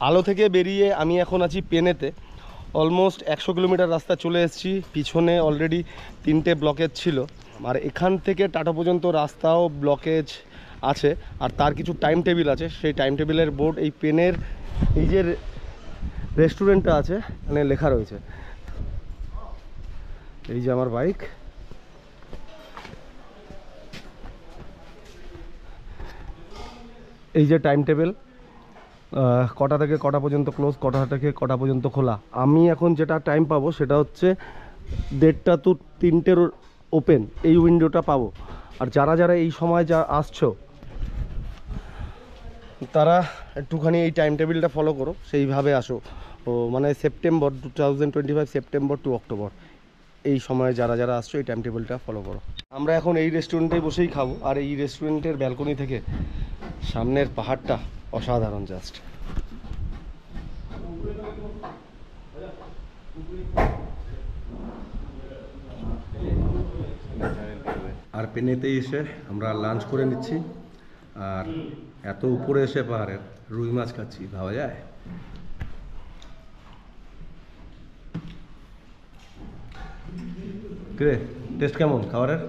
আলো থেকে বেরিয়ে আমি এখন আছি পেনেতে। অলমোস্ট 100 কিলোমিটার রাস্তা চলে এসেছি। পিছনে অলরেডি 3টে ব্লকেজ ছিল, আর এখান থেকে টাটা পর্যন্ত রাস্তাও ব্লকেজ আছে। আর তার কিছু টাইম টেবিল আছে, সেই টাইম টেবিলের বোর্ড এই পেনের এই যে রেস্টুরেন্টটা আছে এখানে লেখা রয়েছে। এই যে আমার বাইক, এই যে টাইম টেবিল, কটা থেকে কটা পর্যন্ত ক্লোজ, কটা থেকে কটা পর্যন্ত খোলা। আমি এখন যেটা টাইম পাবো সেটা হচ্ছে 1:30 to 3টের ওপেন, এই উইন্ডোটা পাবো। আর যারা যারা এই সময় যা আসছো তারা একটুখানি এই টাইম টেবিলটা ফলো করো, সেইভাবে আসো। ও মানে সেপ্টেম্বর 2025, সেপ্টেম্বর টু অক্টোবর, এই সময় যারা যারা আসছো এই টাইম টেবিলটা ফলো করো। আমরা এখন এই রেস্টুরেন্টে বসেই খাবো, আর এই রেস্টুরেন্টের ব্যালকনি থেকে সামনের পাহাড়টা অসাধারণ জাস্ট। আর পেনেতে এসে আমরা লাঞ্চ করে নিচ্ছি, আর এত উপরে এসে পাহাড়ের রুই মাছ খাচ্ছি, ভাবা যায়। কিরে, টেস্ট কেমন খাবারের?